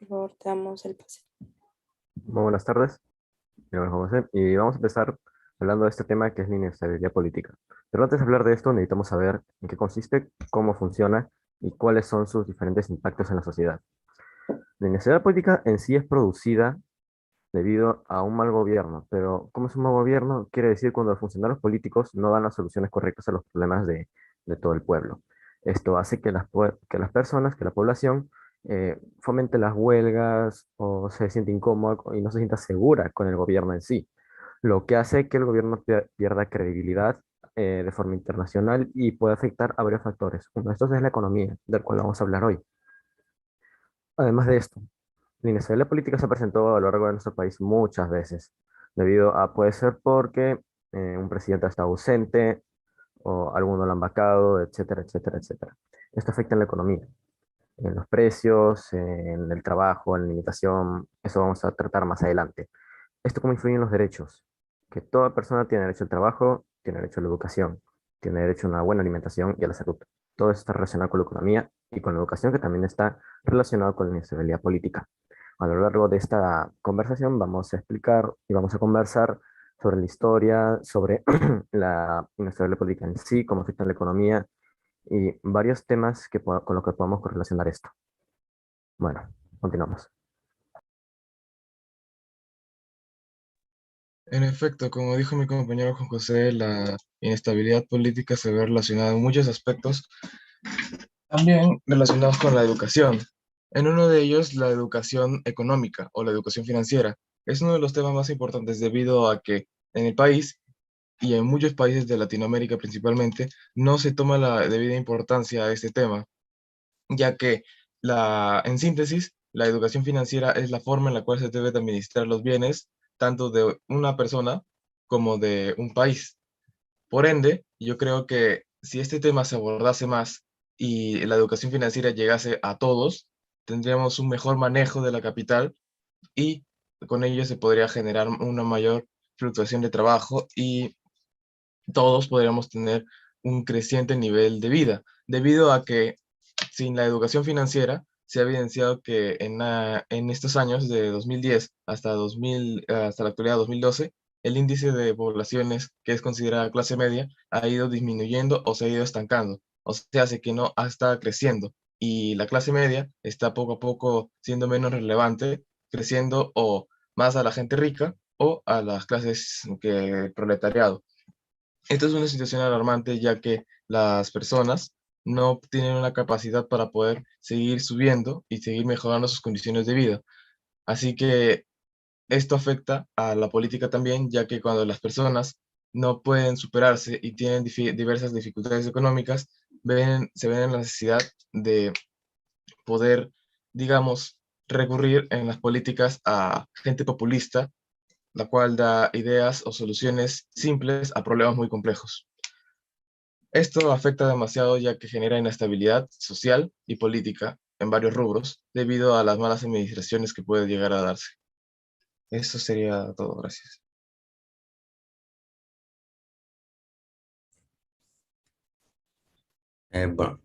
Por favor, te damos el pase. Muy buenas tardes, mi nombre es Juan José y vamos a empezar hablando de este tema que es la inestabilidad política. Pero antes de hablar de esto, necesitamos saber en qué consiste, cómo funciona y cuáles son sus diferentes impactos en la sociedad. La inestabilidad política en sí es producida debido a un mal gobierno, pero ¿cómo es un mal gobierno? Quiere decir cuando los funcionarios políticos no dan las soluciones correctas a los problemas de todo el pueblo. Esto hace que que las personas, que la población fomente las huelgas o se siente incómoda y no se sienta segura con el gobierno en sí, lo que hace que el gobierno pierda credibilidad de forma internacional y puede afectar a varios factores. Uno de estos es la economía, del cual vamos a hablar hoy. Además de esto, la inestabilidad política se presentó a lo largo de nuestro país muchas veces, debido a, puede ser porque un presidente está ausente o alguno lo han vacado, etcétera, etcétera, etcétera. Esto afecta en la economía, en los precios, en el trabajo, en la limitación, eso vamos a tratar más adelante. Esto cómo influye en los derechos, que toda persona tiene derecho al trabajo, tiene derecho a la educación, tiene derecho a una buena alimentación y a la salud. Todo eso está relacionado con la economía y con la educación, que también está relacionado con la inestabilidad política. A lo largo de esta conversación vamos a explicar y vamos a conversar sobre la historia, sobre la inestabilidad política en sí, cómo afecta en la economía y varios temas con los que podamos correlacionar esto. Bueno, continuamos. En efecto, como dijo mi compañero Juan José, la inestabilidad política se ve relacionada en muchos aspectos, también relacionados con la educación. En uno de ellos, la educación económica o la educación financiera. Es uno de los temas más importantes debido a que en el país y en muchos países de Latinoamérica principalmente no se toma la debida importancia a este tema, ya que en síntesis, la educación financiera es la forma en la cual se debe de administrar los bienes tanto de una persona como de un país. Por ende, yo creo que si este tema se abordase más y la educación financiera llegase a todos, tendríamos un mejor manejo de la capital y con ello se podría generar una mayor fluctuación de trabajo y todos podríamos tener un creciente nivel de vida, debido a que sin la educación financiera se ha evidenciado que en estos años de 2010 hasta, 2000, hasta la actualidad 2012, el índice de poblaciones que es considerada clase media ha ido disminuyendo o se ha ido estancando, o sea, hace que no está creciendo y la clase media está poco a poco siendo menos relevante, creciendo o más a la gente rica o a las clases que proletariado. Esto es una situación alarmante ya que las personas no tienen una capacidad para poder seguir subiendo y seguir mejorando sus condiciones de vida. Así que esto afecta a la política también, ya que cuando las personas no pueden superarse y tienen diversas dificultades económicas, se ven en la necesidad de poder, digamos, recurrir en las políticas a gente populista, la cual da ideas o soluciones simples a problemas muy complejos. Esto afecta demasiado ya que genera inestabilidad social y política en varios rubros debido a las malas administraciones que puede llegar a darse. Eso sería todo, gracias. Bueno,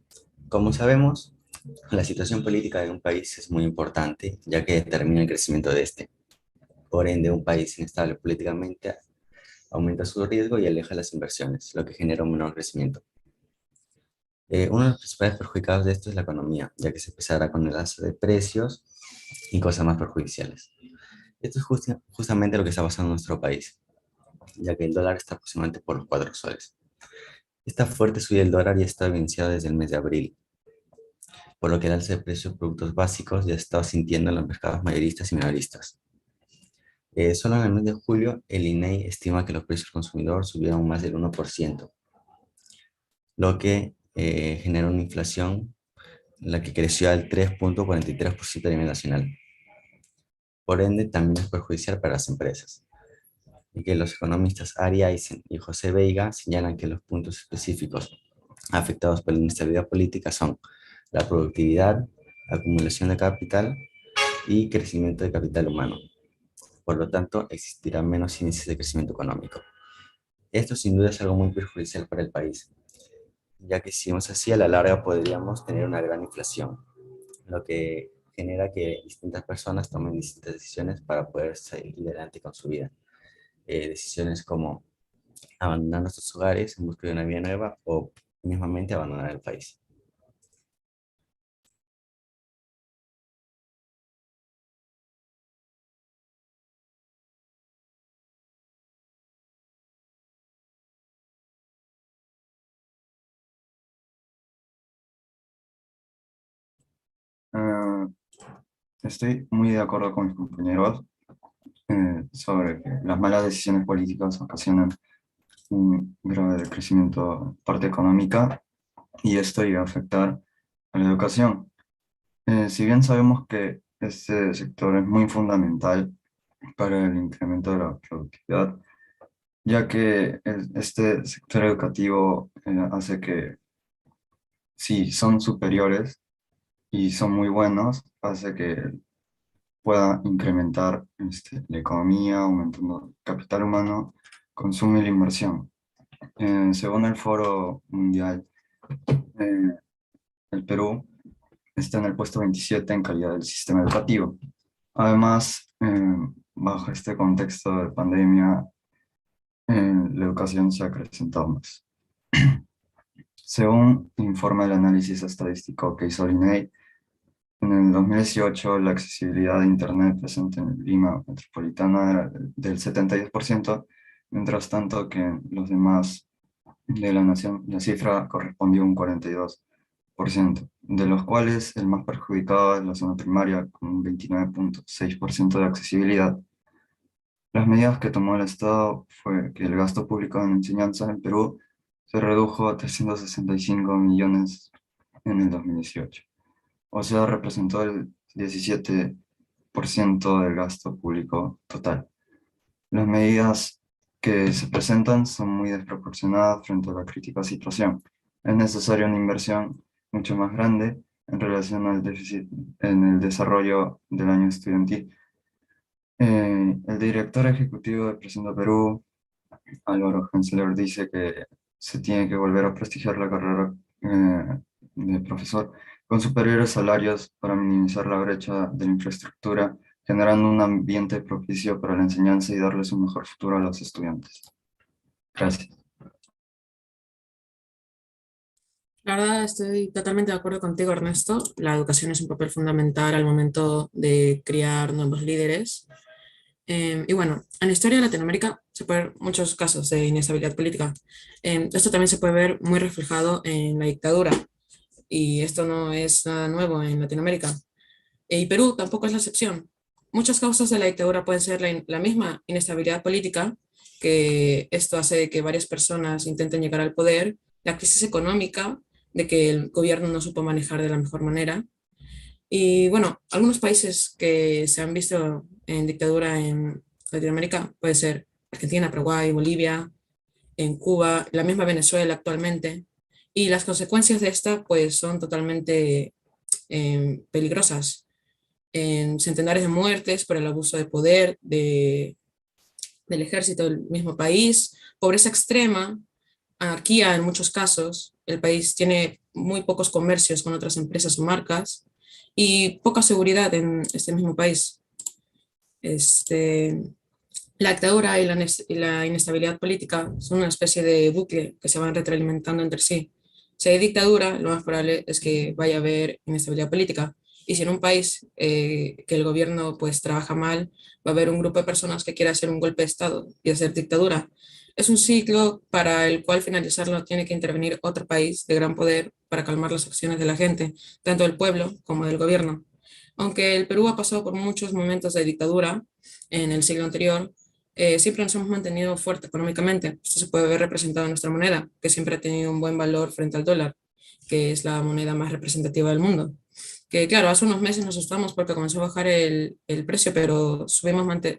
como sabemos, la situación política de un país es muy importante, ya que determina el crecimiento de este. Por ende, un país inestable políticamente aumenta su riesgo y aleja las inversiones, lo que genera un menor crecimiento. Uno de los principales perjudicados de esto es la economía, ya que se empezará con el alza de precios y cosas más perjudiciales. Esto es justamente lo que está pasando en nuestro país, ya que el dólar está aproximadamente por los 4 soles. Esta fuerte subida del dólar ya está evidenciada desde el mes de abril, por lo que el alza de precios de productos básicos ya se estaba sintiendo en los mercados mayoristas y minoristas. Solo en el mes de julio, el INEI estima que los precios al consumidor subieron más del 1%, lo que genera una inflación la que creció al 3,43% a nivel nacional. Por ende, también es perjudicial para las empresas, y que los economistas Ari Eisen y José Veiga señalan que los puntos específicos afectados por la inestabilidad política son la productividad, acumulación de capital y crecimiento de capital humano. Por lo tanto, existirán menos índices de crecimiento económico. Esto sin duda es algo muy perjudicial para el país, ya que si seguimos así a la larga podríamos tener una gran inflación, lo que genera que distintas personas tomen distintas decisiones para poder seguir adelante con su vida. Decisiones como abandonar nuestros hogares en busca de una vida nueva o mismamente abandonar el país. Ah, Estoy muy de acuerdo con mis compañeros sobre que las malas decisiones políticas ocasionan un grave decrecimiento en parte económica y esto llega a afectar a la educación. Si bien sabemos que este sector es muy fundamental para el incremento de la productividad, ya que este sector educativo hace que si son superiores y son muy buenos, hace que pueda incrementar la economía, aumentando el capital humano, consumo y la inversión. Según el Foro Mundial, eh, el Perú está en el puesto 27 en calidad del sistema educativo. Además, bajo este contexto de pandemia, la educación se ha acrecentado más. Según informa el análisis estadístico que hizo el INEI, en el 2018 la accesibilidad a Internet presente en Lima metropolitana era del 72%, mientras tanto que en los demás de la nación la cifra correspondió a un 42%, de los cuales el más perjudicado es la zona primaria, con un 29,6% de accesibilidad. Las medidas que tomó el Estado fue que el gasto público en enseñanza en Perú se redujo a 365 millones en el 2018. O sea, representó el 17% del gasto público total. Las medidas que se presentan son muy desproporcionadas frente a la crítica situación. Es necesaria una inversión mucho más grande en relación al déficit en el desarrollo del año estudiantil. El director ejecutivo de Presenta Perú, Álvaro Hensler, dice que se tiene que volver a prestigiar la carrera de profesor con superiores salarios para minimizar la brecha de la infraestructura, generando un ambiente propicio para la enseñanza y darles un mejor futuro a los estudiantes. Gracias. La verdad, estoy totalmente de acuerdo contigo, Ernesto. La educación es un papel fundamental al momento de criar nuevos líderes. Y bueno, en la historia de Latinoamérica se pueden ver muchos casos de inestabilidad política. Esto también se puede ver muy reflejado en la dictadura, y esto no es nada nuevo en Latinoamérica. Y Perú tampoco es la excepción. Muchas causas de la dictadura pueden ser la misma inestabilidad política, que esto hace de que varias personas intenten llegar al poder, la crisis económica, de que el gobierno no supo manejar de la mejor manera. Y bueno, algunos países que se han visto en dictadura en Latinoamérica puede ser Argentina, Paraguay, Bolivia, en Cuba, la misma Venezuela actualmente. Y las consecuencias de esta pues son totalmente peligrosas. En centenares de muertes por el abuso de poder del ejército del mismo país, pobreza extrema, anarquía en muchos casos. El país tiene muy pocos comercios con otras empresas o marcas y poca seguridad en este mismo país. Este, la dictadura y la inestabilidad política son una especie de bucle que se van retroalimentando entre sí. Si hay dictadura, lo más probable es que vaya a haber inestabilidad política. Y si en un país que el gobierno pues trabaja mal, va a haber un grupo de personas que quiera hacer un golpe de Estado y hacer dictadura. Es un ciclo para el cual finalizarlo tiene que intervenir otro país de gran poder para calmar las acciones de la gente, tanto del pueblo como del gobierno. Aunque el Perú ha pasado por muchos momentos de dictadura en el siglo anterior, siempre nos hemos mantenido fuerte económicamente. Esto se puede ver representado en nuestra moneda, que siempre ha tenido un buen valor frente al dólar, que es la moneda más representativa del mundo. Que claro, hace unos meses nos asustamos porque comenzó a bajar el precio, pero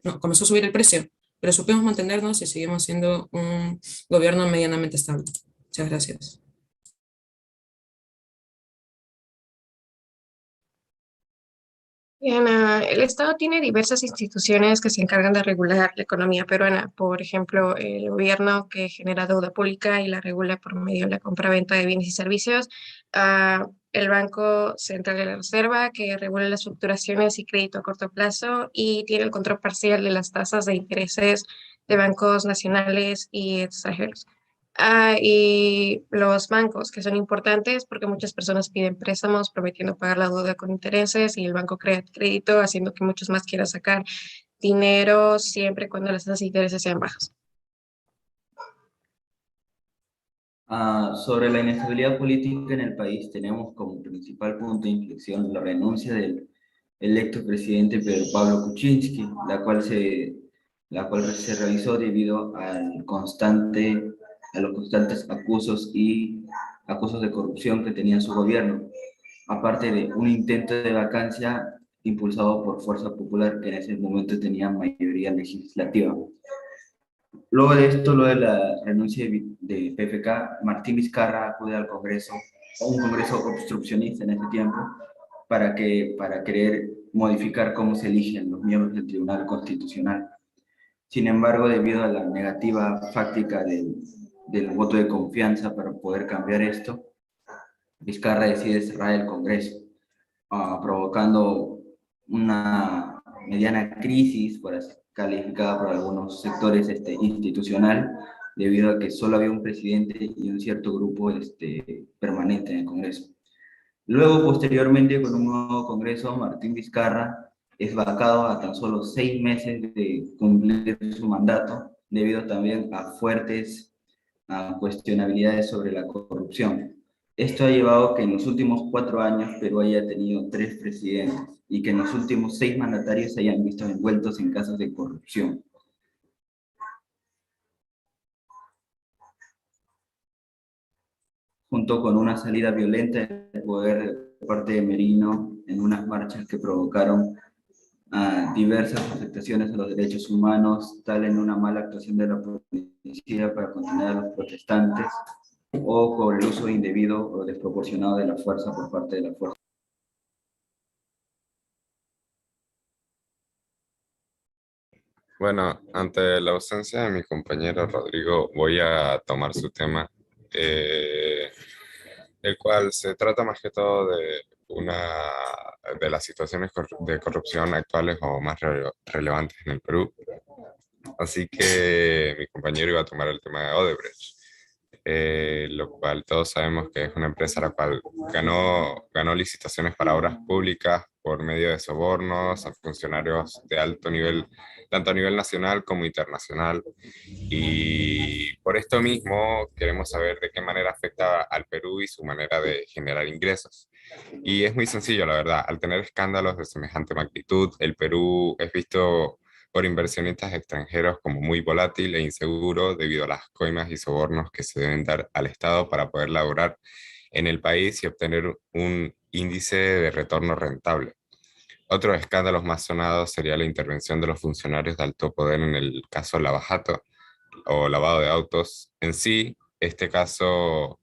no, comenzó a subir el precio, pero supimos mantenernos y seguimos siendo un gobierno medianamente estable. Muchas gracias. Bien, el Estado tiene diversas instituciones que se encargan de regular la economía peruana. Por ejemplo, el gobierno, que genera deuda pública y la regula por medio de la compraventa de bienes y servicios. el Banco Central de la Reserva, que regula las fluctuaciones y crédito a corto plazo y tiene el control parcial de las tasas de intereses de bancos nacionales y extranjeros. Y los bancos, que son importantes porque muchas personas piden préstamos prometiendo pagar la deuda con intereses y el banco crea crédito, haciendo que muchos más quieran sacar dinero siempre cuando las tasas de intereses sean bajas. Sobre la inestabilidad política en el país, tenemos como principal punto de inflexión la renuncia del electo presidente Pedro Pablo Kuczynski, la cual se realizó debido a los constantes acusos de corrupción que tenía su gobierno, aparte de un intento de vacancia impulsado por Fuerza Popular, que en ese momento tenía mayoría legislativa. Luego de esto, luego de la renuncia de PFK, Martín Vizcarra acude al Congreso, un Congreso obstruccionista en ese tiempo, para querer modificar cómo se eligen los miembros del Tribunal Constitucional. Sin embargo, debido a la negativa fáctica del voto de confianza para poder cambiar esto, Vizcarra decide cerrar el Congreso, provocando una mediana crisis, calificada por algunos sectores institucional, debido a que solo había un presidente y un cierto grupo permanente en el Congreso. Luego, posteriormente, con un nuevo Congreso, Martín Vizcarra es vacado a tan solo 6 meses de cumplir su mandato, debido también a fuertes cuestionabilidades sobre la corrupción. Esto ha llevado a que en los últimos 4 años Perú haya tenido 3 presidentes y que en los últimos 6 mandatarios se hayan visto envueltos en casos de corrupción. Junto con una salida violenta del poder de parte de Merino en unas marchas que provocaron diversas afectaciones a los derechos humanos, tal en una mala actuación de la policía para contener a los protestantes, o por el uso indebido o desproporcionado de la fuerza por parte de la fuerza. Bueno, ante la ausencia de mi compañero Rodrigo, voy a tomar su tema, eh, el cual se trata más que todo de de las situaciones de corrupción actuales o más relevantes en el Perú. Así que mi compañero iba a tomar el tema de Odebrecht, lo cual todos sabemos que es una empresa la cual ganó licitaciones para obras públicas por medio de sobornos a funcionarios de alto nivel, tanto a nivel nacional como internacional. Y por esto mismo queremos saber de qué manera afecta al Perú y su manera de generar ingresos. Y es muy sencillo, la verdad. Al tener escándalos de semejante magnitud, el Perú es visto por inversionistas extranjeros como muy volátil e inseguro debido a las coimas y sobornos que se deben dar al Estado para poder laborar en el país y obtener un índice de retorno rentable. Otros escándalos más sonados sería la intervención de los funcionarios de alto poder en el caso Lavajato o lavado de autos. En sí, este caso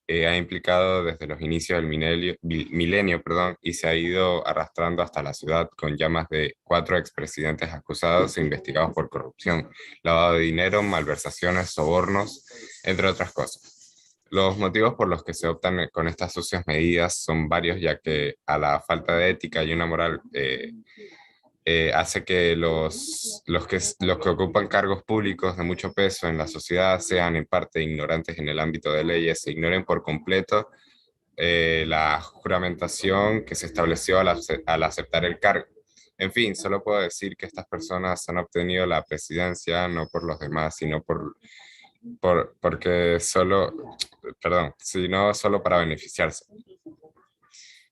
ha implicado desde los inicios del milenio, perdón, y se ha ido arrastrando hasta la ciudad con ya más de 4 expresidentes acusados e investigados por corrupción, lavado de dinero, malversaciones, sobornos, entre otras cosas. Los motivos por los que se optan con estas sucias medidas son varios, ya que a la falta de ética y una moral hace que los que ocupan cargos públicos de mucho peso en la sociedad sean en parte ignorantes en el ámbito de leyes, se ignoren por completo la juramentación que se estableció al aceptar el cargo. En fin, solo puedo decir que estas personas han obtenido la presidencia no por los demás, sino porque solo, perdón, sino solo para beneficiarse.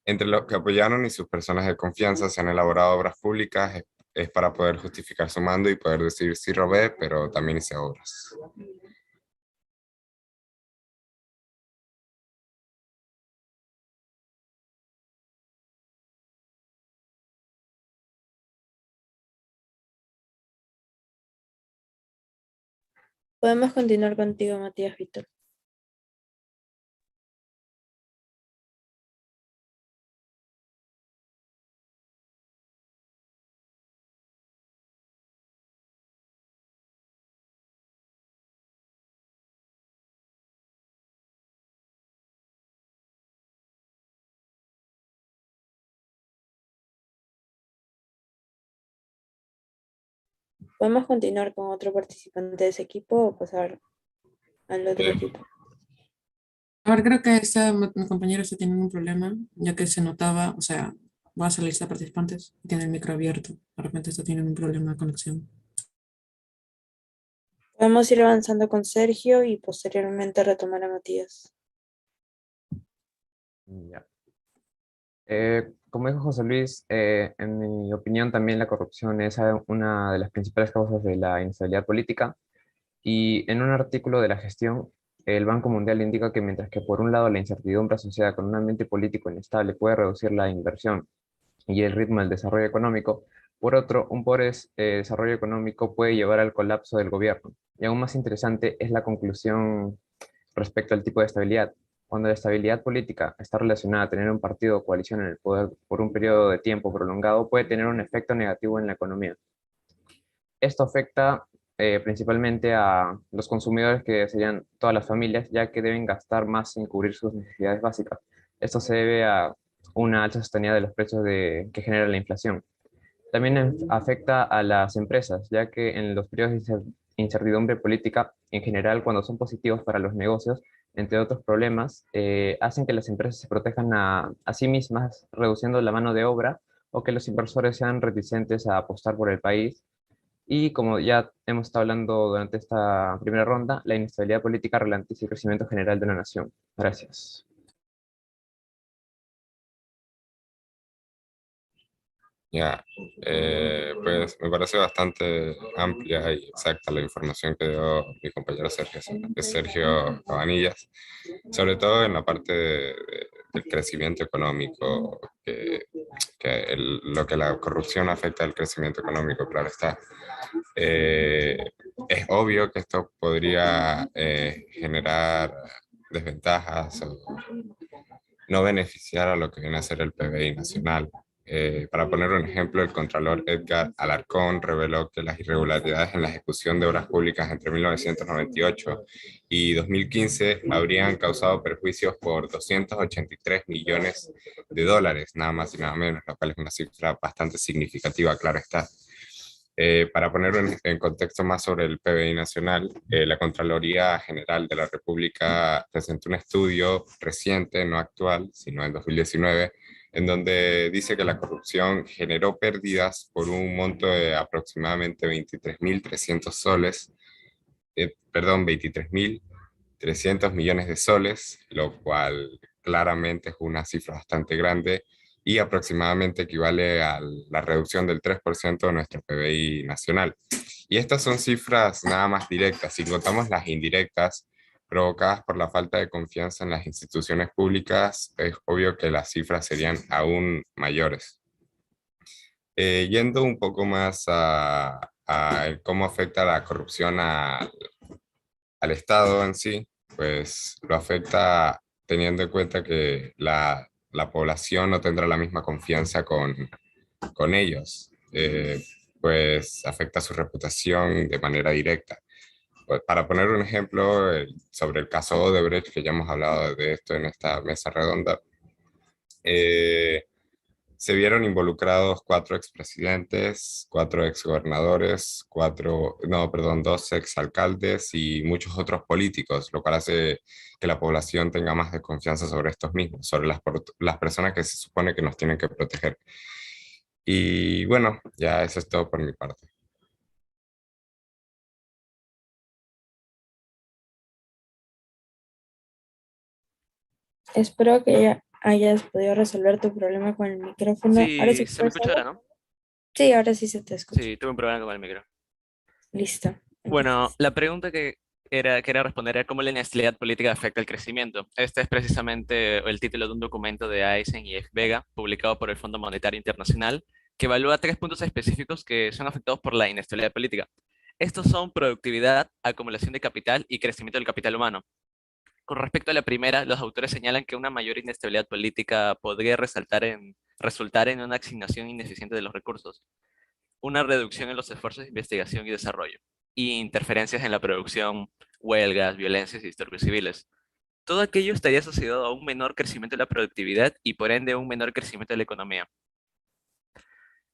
Entre los que apoyaron y sus personas de confianza se han elaborado obras públicas, es para poder justificar su mando y poder decir sí robé, pero también hice obras. Podemos continuar contigo, Matías Víctor. ¿Podemos continuar con otro participante de ese equipo o pasar al otro Eh, equipo? A ver, creo que mi compañero está teniendo un problema, ya que se notaba, o sea, vas a la lista de participantes, tiene el micro abierto, de repente está teniendo un problema de conexión. Podemos ir avanzando con Sergio y posteriormente retomar a Matías. Ya. Como dijo José Luis, en mi opinión también la corrupción es una de las principales causas de la inestabilidad política. Y en un artículo de La Gestión, el Banco Mundial indica que mientras que por un lado la incertidumbre asociada con un ambiente político inestable puede reducir la inversión y el ritmo del desarrollo económico, por otro, un pobre desarrollo económico puede llevar al colapso del gobierno. Y aún más interesante es la conclusión respecto al tipo de estabilidad. Cuando la estabilidad política está relacionada a tener un partido o coalición en el poder por un periodo de tiempo prolongado, puede tener un efecto negativo en la economía. Esto afecta principalmente a los consumidores, que serían todas las familias, ya que deben gastar más sin cubrir sus necesidades básicas. Esto se debe a una alta sostenida de los precios que genera la inflación. También afecta a las empresas, ya que en los periodos de incertidumbre política, en general, cuando son positivos para los negocios, entre otros problemas, hacen que las empresas se protejan a sí mismas, reduciendo la mano de obra, o que los inversores sean reticentes a apostar por el país. Y como ya hemos estado hablando durante esta primera ronda, la inestabilidad política ralentiza el crecimiento general de una nación. Gracias. Ya, pues me parece bastante amplia y exacta la información que dio mi compañero Sergio Cabanillas, sobre todo en la parte del crecimiento económico, lo que la corrupción afecta al crecimiento económico, claro está. Eh, es obvio que esto podría generar desventajas o no beneficiar a lo que viene a ser el PBI nacional. Para poner un ejemplo, el contralor Edgar Alarcón reveló que las irregularidades en la ejecución de obras públicas entre 1998 y 2015 habrían causado perjuicios por 283 millones de dólares, nada más y nada menos, lo cual es una cifra bastante significativa, claro está. Para poner en contexto más sobre el PBI nacional, la Contraloría General de la República presentó un estudio reciente, no actual, sino en 2019, en donde dice que la corrupción generó pérdidas por un monto de aproximadamente 23.300 soles, perdón, 23.300 millones de soles, lo cual claramente es una cifra bastante grande y aproximadamente equivale a la reducción del 3% de nuestro PBI nacional. Y estas son cifras nada más directas. Si contamos las indirectas provocadas por la falta de confianza en las instituciones públicas, es obvio que las cifras serían aún mayores. Yendo un poco más a cómo afecta la corrupción al Estado en sí, pues lo afecta teniendo en cuenta que la población no tendrá la misma confianza con ellos, pues afecta su reputación de manera directa. Pues, para poner un ejemplo sobre el caso Odebrecht, que ya hemos hablado de esto en esta mesa redonda, eh, se vieron involucrados 4 expresidentes, 4 exgobernadores, no, perdón, 2 exalcaldes y muchos otros políticos, lo cual hace que la población tenga más desconfianza sobre estos mismos, sobre las personas que se supone que nos tienen que proteger. Y bueno, ya eso es todo por mi parte. Espero que ya hayas podido resolver tu problema con el micrófono. Ahora sí Sí, se me puedes escucha ahora, hablar. ¿no? Sí, ahora sí se te escucha. Sí, tuve un problema con el micro. Listo. Bueno, la pregunta que quería responder era cómo la inestabilidad política afecta el crecimiento. Este es precisamente el título de un documento de Eisen y F. Vega, publicado por el Fondo Monetario Internacional, que evalúa 3 puntos específicos que son afectados por la inestabilidad política. Estos son productividad, acumulación de capital y crecimiento del capital humano. Con respecto a la primera, los autores señalan que una mayor inestabilidad política podría resultar en una asignación ineficiente de los recursos, una reducción en los esfuerzos de investigación y desarrollo, y interferencias en la producción, huelgas, violencias y disturbios civiles. Todo aquello estaría asociado a un menor crecimiento de la productividad y por ende un menor crecimiento de la economía.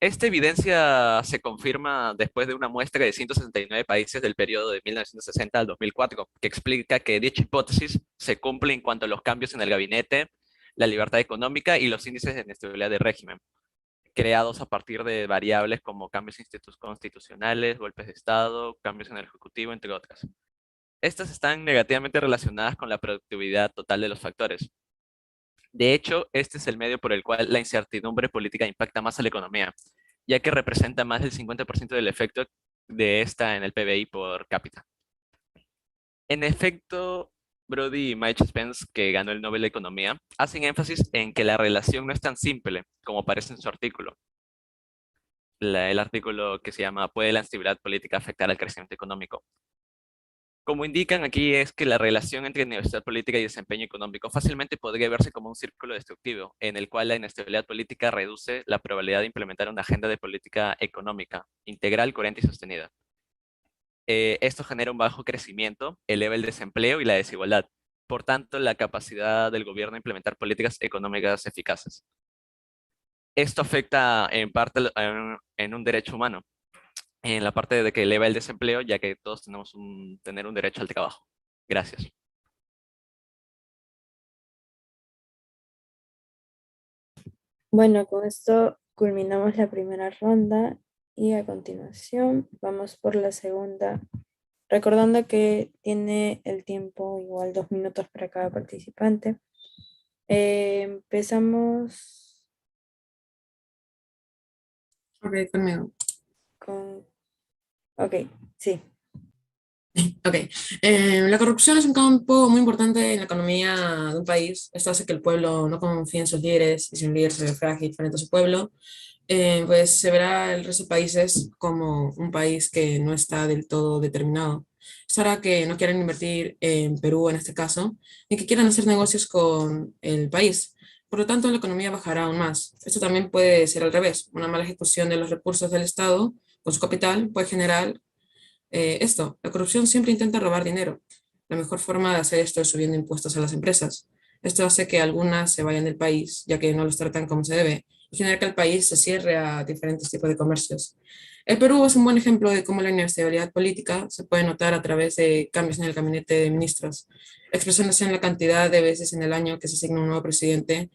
Esta evidencia se confirma después de una muestra de 169 países del periodo de 1960 al 2004, que explica que dicha hipótesis se cumple en cuanto a los cambios en el gabinete, la libertad económica y los índices de inestabilidad del régimen, creados a partir de variables como cambios constitucionales, golpes de Estado, cambios en el Ejecutivo, entre otras. Estas están negativamente relacionadas con la productividad total de los factores. De hecho, este es el medio por el cual la incertidumbre política impacta más a la economía, ya que representa más del 50% del efecto de esta en el PBI por cápita. En efecto, Brody y Mike Spence, que ganó el Nobel de Economía, hacen énfasis en que la relación no es tan simple como parece en su artículo. El artículo que se llama ¿Puede la instabilidad política afectar al crecimiento económico? Como indican aquí, es que la relación entre inestabilidad política y desempeño económico fácilmente podría verse como un círculo destructivo, en el cual la inestabilidad política reduce la probabilidad de implementar una agenda de política económica integral, coherente y sostenida. Esto genera un bajo crecimiento, eleva el desempleo y la desigualdad. Por tanto, la capacidad del gobierno de implementar políticas económicas eficaces. Esto afecta en parte en un derecho humano, en la parte de que eleva el desempleo, ya que todos tenemos tener un derecho al trabajo. Gracias. Bueno, con esto culminamos la primera ronda y a continuación vamos por la segunda, recordando que tiene el tiempo igual 2 minutos para cada participante. Empezamos Ok, conmigo. con... Ok, sí. Ok. La corrupción es un campo muy importante en la economía de un país. Esto hace que el pueblo no confíe en sus líderes y si un líder se ve frágil frente a su pueblo, pues se verá el resto de países como un país que no está del todo determinado. Esto hará que no quieran invertir en Perú en este caso, ni que quieran hacer negocios con el país. Por lo tanto, la economía bajará aún más. Esto también puede ser al revés. Una mala ejecución de los recursos del Estado con su capital puede generar la corrupción siempre intenta robar dinero. La mejor forma de hacer esto es subiendo impuestos a las empresas. Esto hace que algunas se vayan del país, ya que no los tratan como se debe, y genera que el país se cierre a diferentes tipos de comercios. El Perú es un buen ejemplo de cómo la inestabilidad política se puede notar a través de cambios en el gabinete de ministros, expresándose en la cantidad de veces en el año que se asigna un nuevo presidente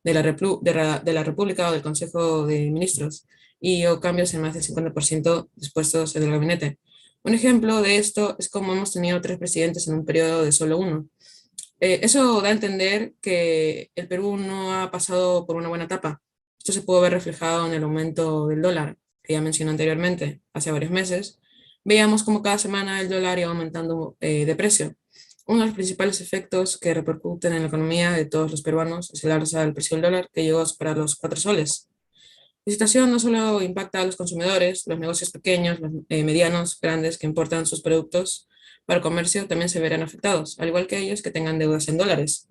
de la República o del Consejo de Ministros, y o cambios en más del 50% dispuestos en el gabinete. Un ejemplo de esto es como hemos tenido 3 presidentes en un periodo de solo uno. Eso da a entender que el Perú no ha pasado por una buena etapa. Esto se puede ver reflejado en el aumento del dólar, que ya mencioné anteriormente, hace varios meses. Veíamos como cada semana el dólar iba aumentando de precio. Uno de los principales efectos que repercuten en la economía de todos los peruanos es el alza del precio del dólar, que llegó a superar los 4 soles. La situación no solo impacta a los consumidores, los negocios pequeños, los medianos, grandes que importan sus productos para el comercio también se verán afectados, al igual que ellos que tengan deudas en dólares.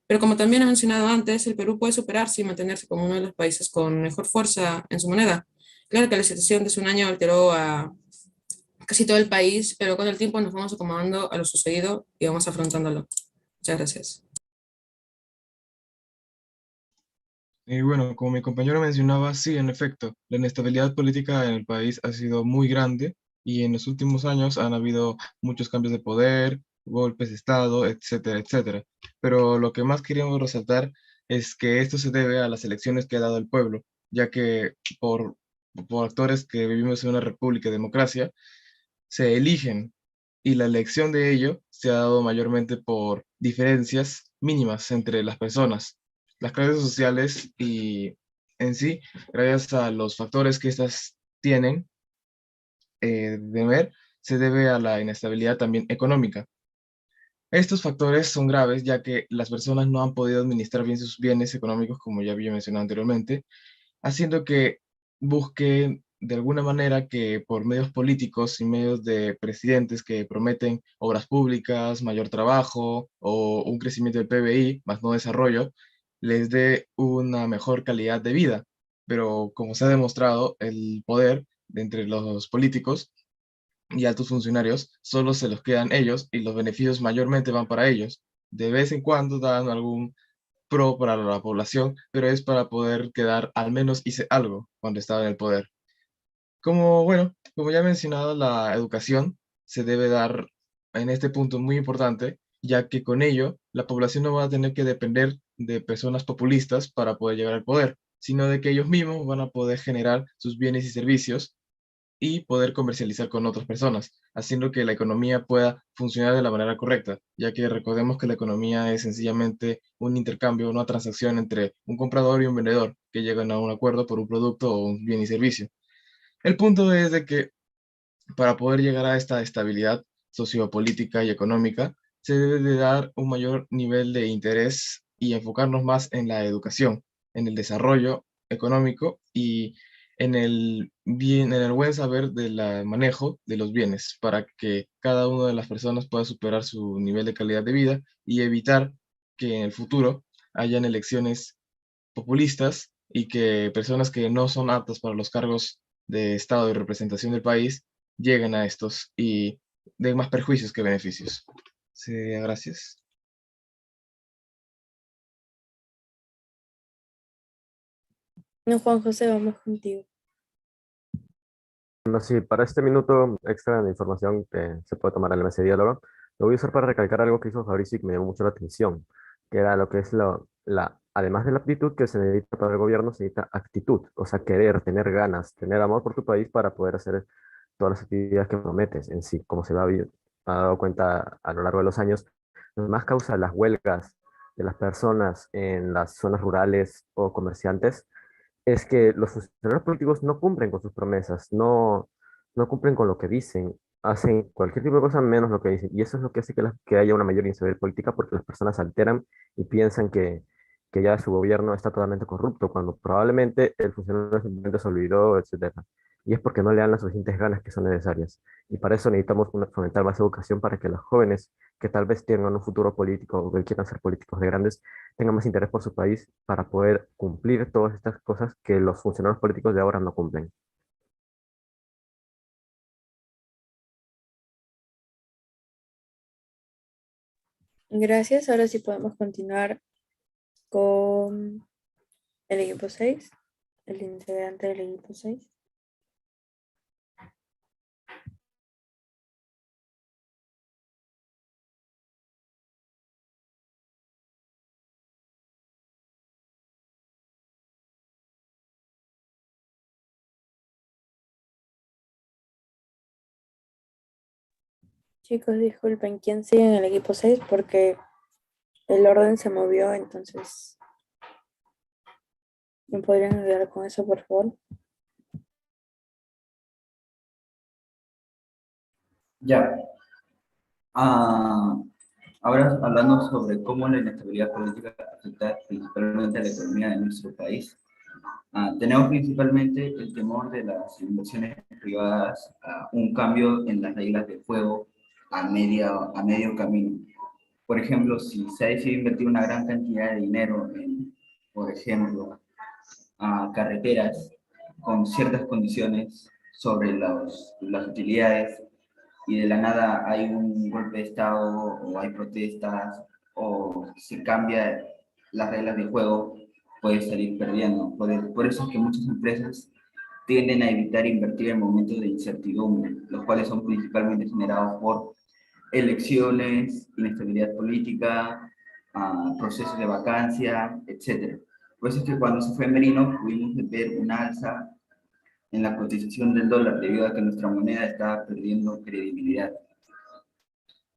Pero como también he mencionado antes, el Perú puede superarse y mantenerse como uno de los países con mejor fuerza en su moneda. Claro que la situación de hace un año alteró a casi todo el país, pero con el tiempo nos vamos acomodando a lo sucedido y vamos afrontándolo. Muchas gracias. Y bueno, como mi compañero mencionaba, sí, en efecto, la inestabilidad política en el país ha sido muy grande y en los últimos años han habido muchos cambios de poder, golpes de Estado, etcétera, etcétera. Pero lo que más queríamos resaltar es que esto se debe a las elecciones que ha dado el pueblo, ya que por, por actores que vivimos en una república y democracia, se eligen y la elección de ello se ha dado mayormente por diferencias mínimas entre las personas, las clases sociales y en sí, gracias a los factores que estas tienen de ver, se debe a la inestabilidad también económica. Estos factores son graves ya que las personas no han podido administrar bien sus bienes económicos, como ya había mencionado anteriormente, haciendo que busquen de alguna manera que por medios políticos y medios de presidentes que prometen obras públicas, mayor trabajo o un crecimiento del PBI, más no desarrollo, les dé una mejor calidad de vida. Pero como se ha demostrado, el poder de entre los políticos y altos funcionarios solo se los quedan ellos y los beneficios mayormente van para ellos. De vez en cuando dan algún pro para la población, pero es para poder quedar, al menos hice algo cuando estaba en el poder. Como ya he mencionado, la educación se debe dar en este punto muy importante, ya que con ello la población no va a tener que depender de personas populistas para poder llegar al poder, sino de que ellos mismos van a poder generar sus bienes y servicios y poder comercializar con otras personas, haciendo que la economía pueda funcionar de la manera correcta, ya que recordemos que la economía es sencillamente un intercambio, una transacción entre un comprador y un vendedor que llegan a un acuerdo por un producto o un bien y servicio. El punto es de que para poder llegar a esta estabilidad sociopolítica y económica, se debe de dar un mayor nivel de interés y enfocarnos más en la educación, en el desarrollo económico y en el bien, en el buen saber del manejo de los bienes, para que cada una de las personas pueda superar su nivel de calidad de vida y evitar que en el futuro hayan elecciones populistas y que personas que no son aptas para los cargos de Estado y representación del país lleguen a estos y den más perjuicios que beneficios. Sí, gracias. No, Juan José, vamos contigo. Bueno, sí, para este minuto extra de información que se puede tomar en la mesa de diálogo, lo voy a usar para recalcar algo que hizo Fabricio y que me llamó mucho la atención, que era lo que es además de la aptitud que se necesita para el gobierno, se necesita actitud, o sea, querer, tener ganas, tener amor por tu país para poder hacer todas las actividades que prometes en sí, como ha dado cuenta a lo largo de los años, lo que más causa las huelgas de las personas en las zonas rurales o comerciantes es que los funcionarios políticos no cumplen con sus promesas, no cumplen con lo que dicen, hacen cualquier tipo de cosa menos lo que dicen. Y eso es lo que hace que haya una mayor inestabilidad política porque las personas se alteran y piensan que ya su gobierno está totalmente corrupto, cuando probablemente el funcionario simplemente se olvidó, etcétera. Y es porque no le dan las suficientes ganas que son necesarias. Y para eso necesitamos fomentar más educación para que los jóvenes que tal vez tengan un futuro político o que quieran ser políticos de grandes tengan más interés por su país para poder cumplir todas estas cosas que los funcionarios políticos de ahora no cumplen. Gracias. Ahora sí podemos continuar con el equipo 6, el integrante del equipo 6. Chicos, disculpen, ¿quién sigue en el equipo 6? Porque el orden se movió, entonces, ¿me podrían ayudar con eso, por favor? Ya. Ah, ahora hablando sobre cómo la inestabilidad política afecta principalmente a la economía de nuestro país. Tenemos principalmente el temor de las inversiones privadas, un cambio en las reglas de juego a medio camino. Por ejemplo, si se ha decidido invertir una gran cantidad de dinero en, por ejemplo, carreteras con ciertas condiciones sobre las utilidades y de la nada hay un golpe de Estado o hay protestas o se cambia las reglas de juego, puede salir perdiendo. Por eso es que muchas empresas tienden a evitar invertir en momentos de incertidumbre, los cuales son principalmente generados por elecciones, inestabilidad política, procesos de vacancia, etc. Por eso es que cuando se fue Merino pudimos ver una alza en la cotización del dólar debido a que nuestra moneda estaba perdiendo credibilidad.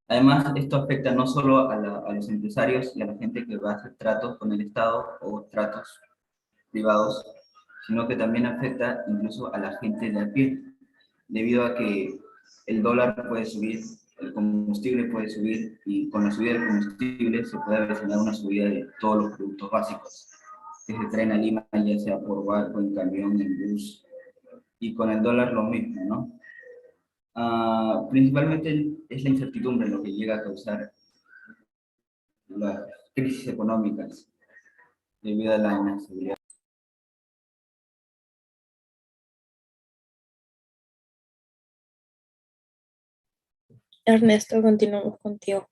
Además, esto afecta no solo a los empresarios y a la gente que va a hacer tratos con el Estado o tratos privados, sino que también afecta incluso a la gente de a pie, debido a que el dólar puede subir, el combustible puede subir y con la subida del combustible se puede avecinar una subida de todos los productos básicos que se traen a Lima, ya sea por barco, en camión, en bus, y con el dólar lo mismo, ¿no? Principalmente es la incertidumbre lo que llega a causar las crisis económicas debido a la inestabilidad. Ernesto, continuamos contigo.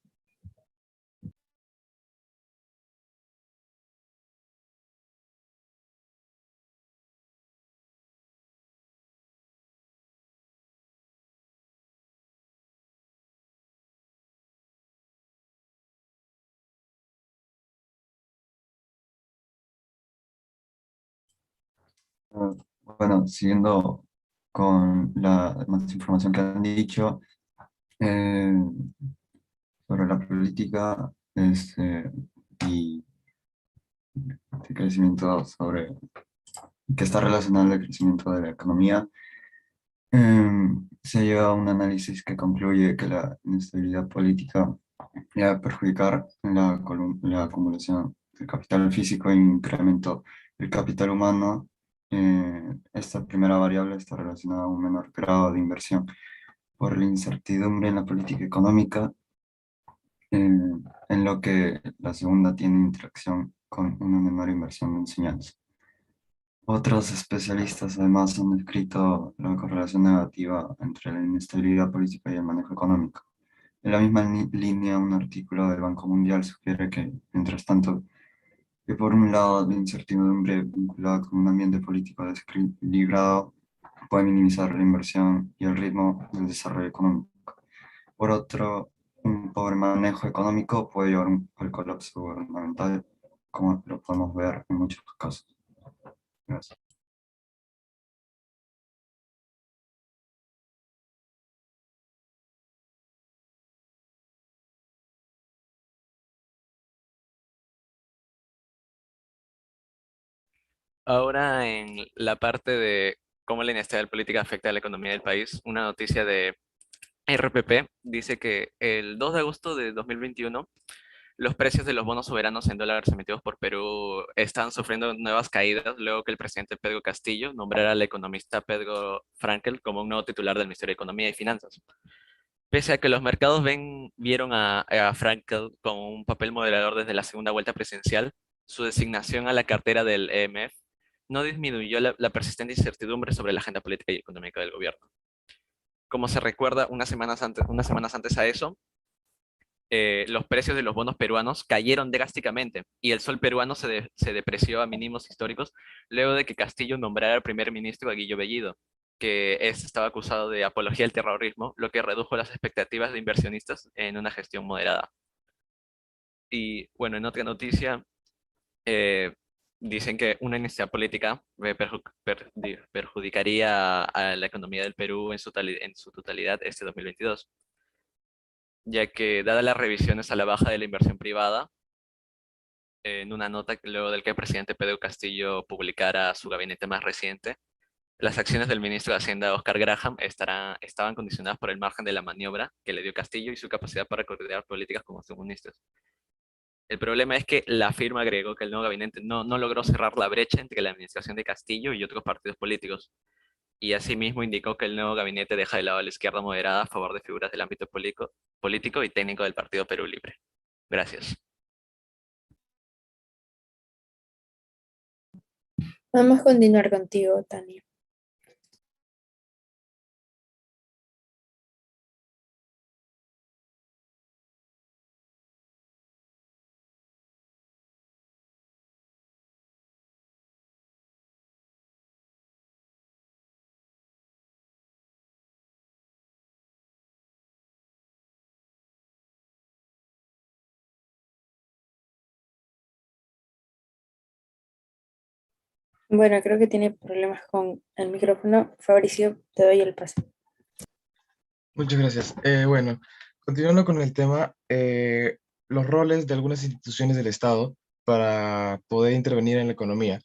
Ah, Bueno, siguiendo con la más información que han dicho eh, sobre la política y el crecimiento que está relacionado al crecimiento de la economía, se llega a un análisis que concluye que la inestabilidad política va a perjudicar la acumulación del capital físico e incremento del capital humano. Esta primera variable está relacionada a un menor grado de inversión por la incertidumbre en la política económica, eh, en lo que la segunda tiene interacción con una menor inversión en enseñanza. Otros especialistas además han descrito la correlación negativa entre la inestabilidad política y el manejo económico. En la misma línea, un artículo del Banco Mundial sugiere que, mientras tanto, que por un lado la incertidumbre vinculada con un ambiente político desequilibrado puede minimizar la inversión y el ritmo del desarrollo económico. Por otro, un pobre manejo económico puede llevar al colapso gubernamental, como lo podemos ver en muchos casos. Gracias. Ahora en la parte de cómo la inestabilidad política afecta a la economía del país, una noticia de RPP dice que el 2 de agosto de 2021 los precios de los bonos soberanos en dólares emitidos por Perú están sufriendo nuevas caídas luego que el presidente Pedro Castillo nombrara al economista Pedro Frankel como un nuevo titular del Ministerio de Economía y Finanzas. Pese a que los mercados vieron a Frankel como un papel moderador desde la segunda vuelta presidencial, su designación a la cartera del EMF no disminuyó la persistente incertidumbre sobre la agenda política y económica del gobierno. Como se recuerda, unas semanas antes a eso, los precios de los bonos peruanos cayeron drásticamente y el sol peruano se depreció a mínimos históricos luego de que Castillo nombrara al primer ministro a Guillo Bellido, que estaba acusado de apología al terrorismo, lo que redujo las expectativas de inversionistas en una gestión moderada. Y bueno, en otra noticia, eh, dicen que una inestabilidad política perjudicaría a la economía del Perú en su totalidad este 2022, ya que dadas las revisiones a la baja de la inversión privada, en una nota luego del que el presidente Pedro Castillo publicara su gabinete más reciente, las acciones del ministro de Hacienda, Oscar Graham, estaban condicionadas por el margen de la maniobra que le dio Castillo y su capacidad para coordinar políticas con los ministros. El problema es que la firma agregó que el nuevo gabinete no logró cerrar la brecha entre la administración de Castillo y otros partidos políticos, y asimismo indicó que el nuevo gabinete deja de lado a la izquierda moderada a favor de figuras del ámbito político y técnico del Partido Perú Libre. Gracias. Vamos a continuar contigo, Tania. Bueno, creo que tiene problemas con el micrófono. Fabricio, te doy el pase. Muchas gracias. Bueno, continuando con el tema, los roles de algunas instituciones del Estado para poder intervenir en la economía.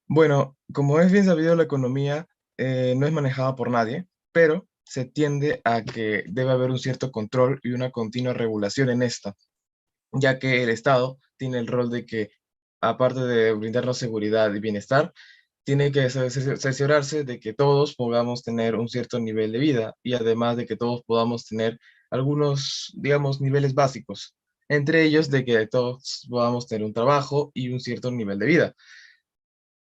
Bueno, como es bien sabido, la economía no es manejada por nadie, pero se tiende a que debe haber un cierto control y una continua regulación en esta, ya que el Estado tiene el rol de que, aparte de brindarnos seguridad y bienestar, tiene que cerciorarse de que todos podamos tener un cierto nivel de vida y además de que todos podamos tener algunos, digamos, niveles básicos, entre ellos de que todos podamos tener un trabajo y un cierto nivel de vida.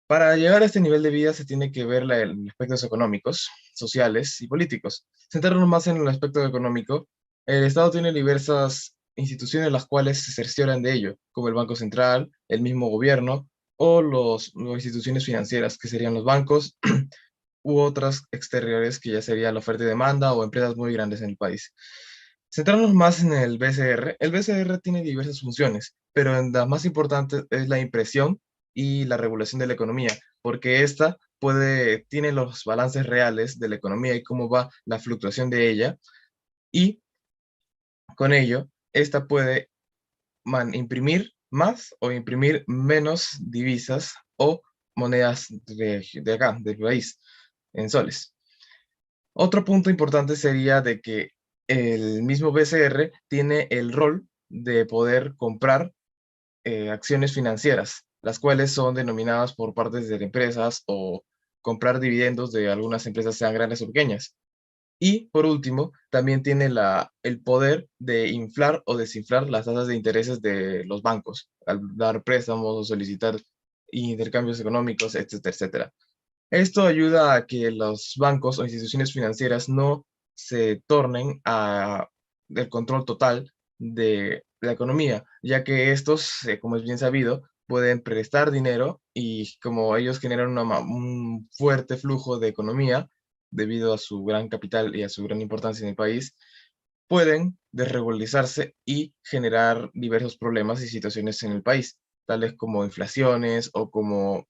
Para llegar a este nivel de vida se tiene que ver en aspectos económicos, sociales y políticos. Centrarnos más en el aspecto económico, el Estado tiene diversas instituciones las cuales se cercioran de ello, como el Banco Central, el mismo gobierno o las instituciones financieras, que serían los bancos u otras exteriores, que ya sería la oferta y demanda o empresas muy grandes en el país. Centrarnos más en el BCR. El BCR tiene diversas funciones, pero en las más importantes es la impresión y la regulación de la economía, porque esta tiene los balances reales de la economía y cómo va la fluctuación de ella, y con ello, esta puede imprimir más o imprimir menos divisas o monedas de acá, del país, en soles. Otro punto importante sería de que el mismo BCR tiene el rol de poder comprar acciones financieras, las cuales son denominadas por partes de empresas o comprar dividendos de algunas empresas, sean grandes o pequeñas. Y por último, también tiene el poder de inflar o desinflar las tasas de intereses de los bancos al dar préstamos o solicitar intercambios económicos, etcétera, etcétera. Esto ayuda a que los bancos o instituciones financieras no se tornen del control total de la economía, ya que estos, como es bien sabido, pueden prestar dinero y como ellos generan un fuerte flujo de economía debido a su gran capital y a su gran importancia en el país, pueden desregularizarse y generar diversos problemas y situaciones en el país, tales como inflaciones o como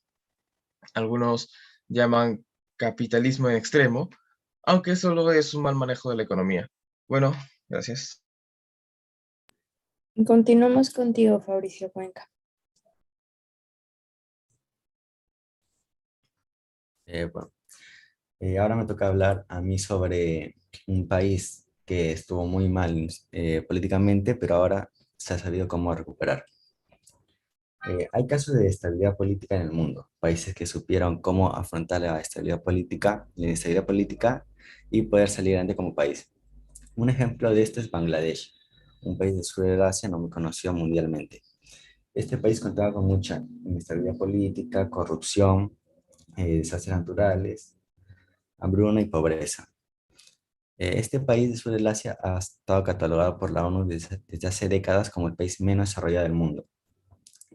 algunos llaman capitalismo en extremo, aunque solo es un mal manejo de la economía. Bueno, gracias. Continuamos contigo, Fabricio Cuenca. Bueno, ahora me toca hablar a mí sobre un país que estuvo muy mal políticamente, pero ahora se ha sabido cómo recuperar. Hay casos de estabilidad política en el mundo, países que supieron cómo afrontar la inestabilidad política y poder salir adelante como país. Un ejemplo de esto es Bangladesh, un país del sur de Asia no muy conocido mundialmente. Este país contaba con mucha inestabilidad política, corrupción, desastres naturales, hambruna y pobreza. Este país del sur del Asia ha estado catalogado por la ONU desde hace décadas como el país menos desarrollado del mundo,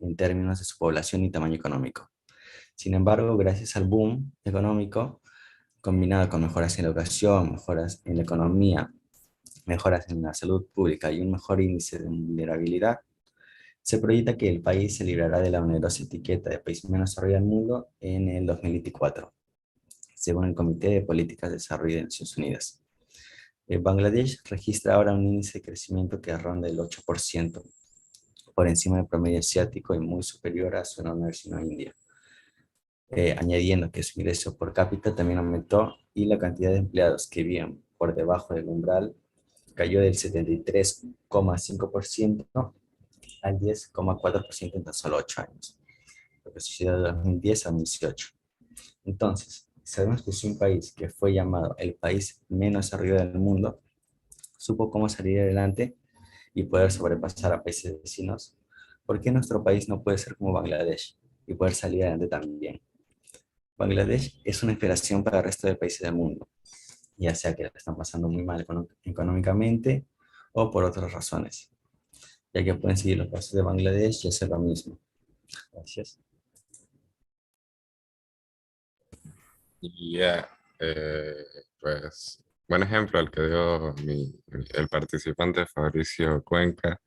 en términos de su población y tamaño económico. Sin embargo, gracias al boom económico, combinado con mejoras en la educación, mejoras en la economía, mejoras en la salud pública y un mejor índice de vulnerabilidad, se proyecta que el país se librará de la onerosa etiqueta de país menos desarrollado del mundo en el 2024, según el Comité de Políticas de Desarrollo de Naciones Unidas. Bangladesh registra ahora un índice de crecimiento que ronda el 8%, por encima del promedio asiático y muy superior a su hermano vecino India. Añadiendo que su ingreso por cápita también aumentó y la cantidad de empleados que vivían por debajo del umbral cayó del 73,5% al 10,4% en tan solo 8 años, lo que sucedió de 2010 a 2018. Entonces, sabemos que si un país que fue llamado el país menos desarrollado del mundo supo cómo salir adelante y poder sobrepasar a países vecinos, ¿por qué nuestro país no puede ser como Bangladesh y poder salir adelante también? Bangladesh es una inspiración para el resto de países del mundo, ya sea que la están pasando muy mal económicamente o por otras razones, ya que pueden seguir los pasos de Bangladesh y hacer lo mismo. Gracias. Ya, pues, buen ejemplo el que dio el participante Fabricio Cuenca.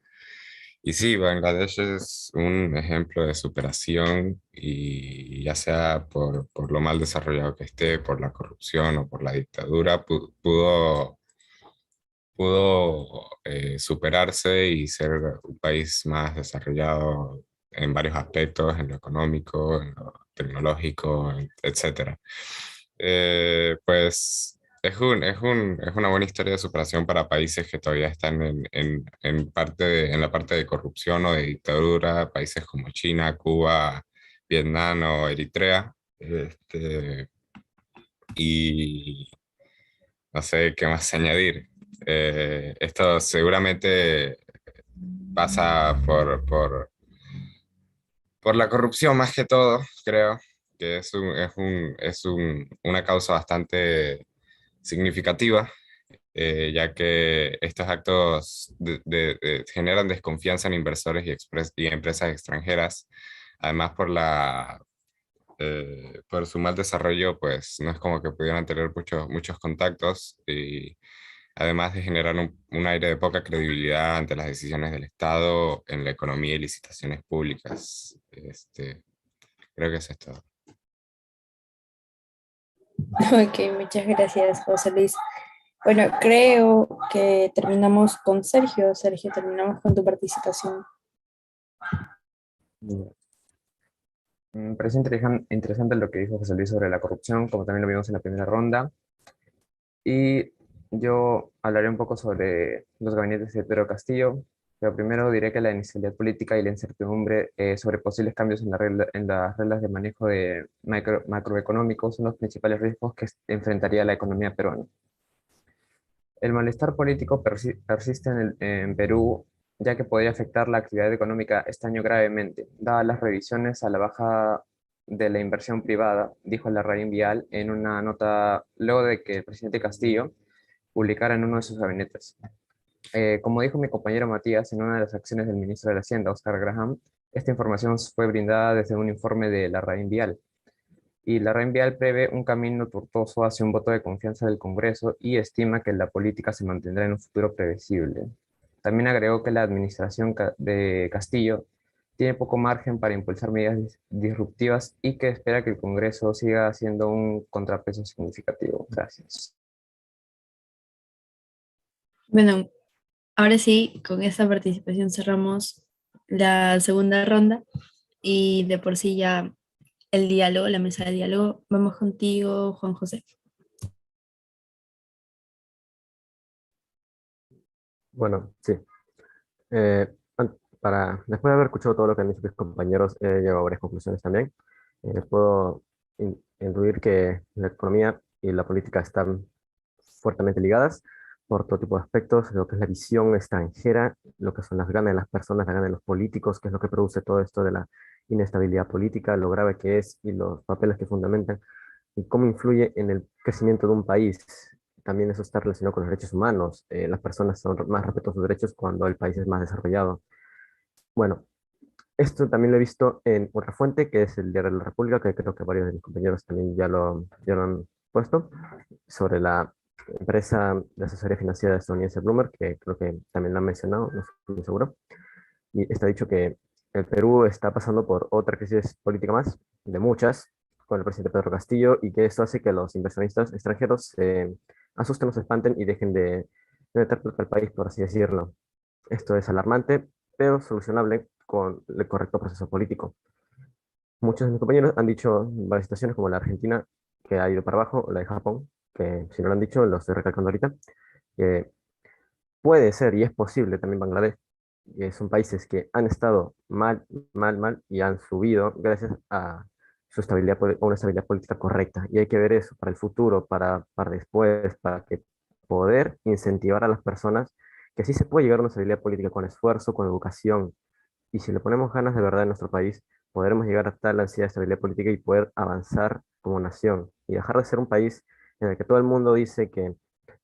Y sí, Bangladesh es un ejemplo de superación y ya sea por lo mal desarrollado que esté, por la corrupción o por la dictadura, pudo superarse y ser un país más desarrollado en varios aspectos, en lo económico, en lo tecnológico, etcétera. Pues es una buena historia de superación para países que todavía están en la parte de corrupción o de dictadura, países como China, Cuba, Vietnam o Eritrea. Y no sé qué más añadir. Esto seguramente pasa por la corrupción más que todo, creo, que una causa bastante significativa, ya que estos actos generan desconfianza en inversores y empresas extranjeras. Además, por su mal desarrollo, pues no es como que pudieran tener muchos contactos y además de generar un aire de poca credibilidad ante las decisiones del Estado en la economía y licitaciones públicas. Creo que eso es todo. Ok, muchas gracias, José Luis. Bueno, creo que terminamos con Sergio. Sergio, terminamos con tu participación. Ya. Me parece interesante lo que dijo José Luis sobre la corrupción, como también lo vimos en la primera ronda. Y yo hablaré un poco sobre los gabinetes de Pedro Castillo, pero primero diré que la inestabilidad política y la incertidumbre sobre posibles cambios en, en las reglas de manejo de macroeconómicos son los principales riesgos que enfrentaría la economía peruana. El malestar político persiste en Perú, ya que podría afectar la actividad económica este año gravemente, dadas las revisiones a la baja de la inversión privada, dijo Larraín Vial en una nota luego de que el presidente Castillo publicara en uno de sus gabinetes. Como dijo mi compañero Matías en una de las acciones del ministro de la Hacienda, Oscar Graham, esta información fue brindada desde un informe de Larraín Vial. Y Larraín Vial prevé un camino tortuoso hacia un voto de confianza del Congreso y estima que la política se mantendrá en un futuro previsible. También agregó que la administración de Castillo tiene poco margen para impulsar medidas disruptivas y que espera que el Congreso siga siendo un contrapeso significativo. Gracias. Bueno, ahora sí, con esta participación cerramos la segunda ronda y de por sí ya el diálogo, la mesa de diálogo. Vamos contigo, Juan José. Bueno, sí. Después de haber escuchado todo lo que han dicho mis compañeros, he llegado a varias conclusiones también. Puedo intuir que la economía y la política están fuertemente ligadas por todo tipo de aspectos, lo que es la visión extranjera, lo que son las ganas de las personas, las ganas de los políticos, que es lo que produce todo esto de la inestabilidad política, lo grave que es y los papeles que fundamentan y cómo influye en el crecimiento de un país. También eso está relacionado con los derechos humanos. Las personas son más respetuosas de sus derechos cuando el país es más desarrollado. Bueno, esto también lo he visto en otra fuente, que es el Diario de la República, que creo que varios de mis compañeros también ya lo han puesto, sobre la empresa de asesoría financiera estadounidense Bloomberg, que creo que también lo han mencionado, no estoy muy seguro. Y está dicho que el Perú está pasando por otra crisis política más, de muchas, con el presidente Pedro Castillo, y que eso hace que los inversionistas extranjeros se asusten o se espanten y dejen de meter plata al país, por así decirlo. Esto es alarmante, pero solucionable con el correcto proceso político. Muchos de mis compañeros han dicho varias situaciones, como la Argentina, que ha ido para abajo, o la de Japón, que si no lo han dicho, lo estoy recalcando ahorita, que puede ser y es posible también Bangladesh, que son países que han estado mal y han subido gracias a su estabilidad, a una estabilidad política correcta. Y hay que ver eso para el futuro, para después, para que poder incentivar a las personas que sí se puede llegar a una estabilidad política con esfuerzo, con educación. Y si le ponemos ganas de verdad en nuestro país, podremos llegar a tal ansiedad de estabilidad política y poder avanzar como nación y dejar de ser un país en el que todo el mundo dice que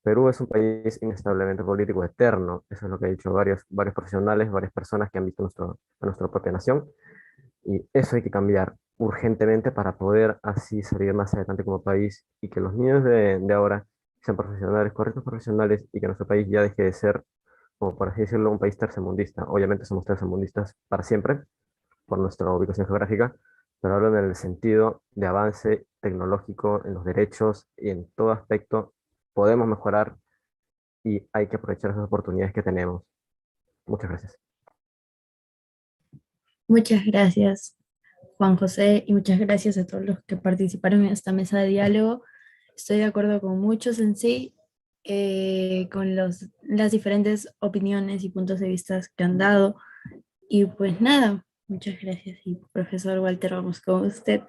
Perú es un país inestablemente político eterno. Eso es lo que han dicho varios profesionales, varias personas que han visto a nuestra propia nación. Y eso hay que cambiar urgentemente para poder así salir más adelante como país y que los niños de ahora sean profesionales, correctos profesionales y que nuestro país ya deje de ser, como por así decirlo, un país tercermundista. Obviamente somos tercermundistas para siempre por nuestra ubicación geográfica, pero hablo en el sentido de avance tecnológico, en los derechos y en todo aspecto podemos mejorar y hay que aprovechar esas oportunidades que tenemos. Muchas gracias. Muchas gracias, Juan José, y muchas gracias a todos los que participaron en esta mesa de diálogo. Estoy de acuerdo con muchos en sí, con las diferentes opiniones y puntos de vista que han dado. Y pues nada, muchas gracias. Y profesor Walter, vamos con usted.